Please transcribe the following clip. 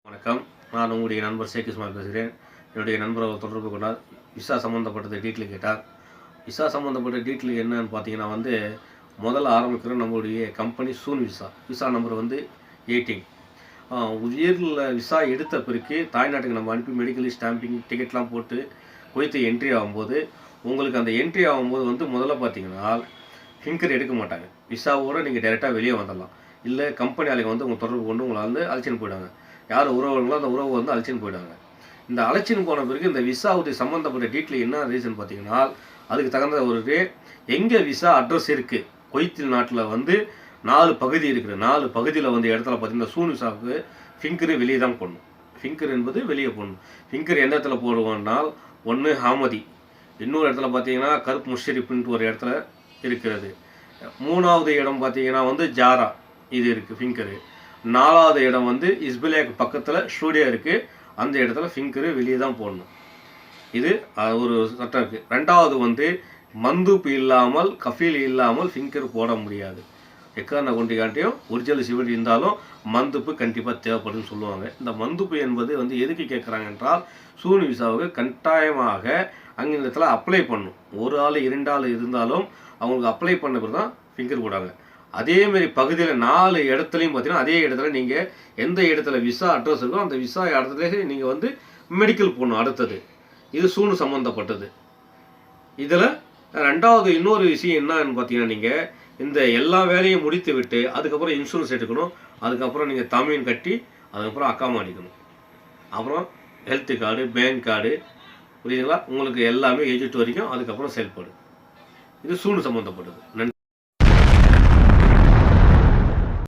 வணக்கம். நான் உங்களுடைய நண்பர் ஷேக் இஸ்மாயில் பேசுகிறேன். என்னுடைய நண்பர் அவர் தொடர்பு கொண்டார். விசா சம்மந்தப்பட்டது டீட்டெயில் கேட்டார். விசா சம்மந்தப்பட்ட டீட்டெயில் என்னன்னு பார்த்தீங்கன்னா முதல்ல ஆரம்பிக்கிறோம் நம்மளுடைய கம்பெனி சூன் விசா. Visa number 18. உயரில் விசா எடுத்த பிறகு தாய்நாட்டுக்கு நம்ம அனுப்பி மெடிக்கல் ஸ்டாம்பிங் டிக்கெட்லாம் போட்டு குவைத்து என்ட்ரி ஆகும்போது உங்களுக்கு அந்த என்ட்ரி ஆகும்போது முதல்ல பார்த்தீங்கன்னா ஃபிங்கர் எடுக்க மாட்டாங்க. விசாவோடு நீங்கள் டைரெக்டாக வெளியே வந்துடலாம். இல்லை கம்பெனி ஆளுங்க உங்கள் தொடர்பு கொண்டு உங்களை அழைச்சின்னு போயிடுவாங்க. யார் உறவுகளோ அந்த உறவு அழைச்சின்னு போயிடுவாங்க. இந்த அழைச்சின்னு போன பிறகு இந்த விசாவுடைய சம்மந்தப்பட்ட டீட்டெயில் என்ன ரீசன் பார்த்தீங்கன்னா அதுக்கு தகுந்த ஒரு எங்கே விசா அட்ரஸ் இருக்குது. குவைத் நாட்டில் 4 பகுதி இருக்குது. 4 பகுதியில் இடத்துல பார்த்தீங்கன்னா சூன் விசாவுக்கு ஃபிங்கரு வெளியே தான் போடணும். ஃபிங்கர் என்பது வெளியே போடணும். ஃபிங்கர் எந்த இடத்துல போடுவோம்னால் ஒன்று ஹாமதி, இன்னொரு இடத்துல பார்த்தீங்கன்னா கருப் முஷரிஃப்ன்ட்டு ஒரு இடத்துல இருக்கிறது. 3வது இடம் பார்த்தீங்கன்னா ஜாரா இது இருக்குது ஃபிங்கரு. 4வது இடம் இஸ்பிலேக்கு பக்கத்தில் ஸ்டூடியோ இருக்குது. அந்த இடத்துல ஃபிங்கரு வெளியே தான் போடணும். இது ஒரு சட்டம் இருக்குது. 2வது மந்துப்பு இல்லாமல் கஃபீல் இல்லாமல் ஃபிங்கர் போட முடியாது. எக்காரண கொண்டிகாட்டியும் ஒரிஜினல் சிவன் இருந்தாலும் மந்துப்பு கண்டிப்பாக தேவைப்படுன்னு சொல்லுவாங்க. இந்த மந்துப்பு என்பது எதுக்கு கேட்குறாங்க என்றால் சூன் விசாவுக்கு கட்டாயமாக அங்கே இந்த இடத்துல அப்ளை பண்ணணும். ஒரு ஆள் 2 ஆள் இருந்தாலும் அவங்களுக்கு அப்ளை பண்ண பிறகு தான் ஃபிங்கர் போடாங்க. அதேமாரி பகுதியில் 4 இடத்துலையும் பார்த்தீங்கன்னா அதே இடத்துல நீங்கள் எந்த இடத்துல விசா அட்ரஸ் இருக்கோ அந்த விசா இடத்துல நீங்கள் மெடிக்கல் போகணும். அடுத்தது இது சூன் சம்மந்தப்பட்டது. இதில் 2வது இன்னொரு விஷயம் என்னன்னு பார்த்தீங்கன்னா நீங்கள் இந்த எல்லா வேலையும் முடித்து விட்டு அதுக்கப்புறம் இன்சூரன்ஸ் எடுக்கணும். அதுக்கப்புறம் நீங்கள் தமிழ் கட்டி அதுக்கப்புறம் அக்காமா அடிக்கணும். அப்புறம் ஹெல்த் கார்டு, பேங்க் கார்டு, புரியுதுங்களா? உங்களுக்கு எல்லாமே ஏஜென்ட் வரைக்கும் அதுக்கப்புறம் செயல்படும். இது சூன் சம்மந்தப்பட்டது. நன்றி.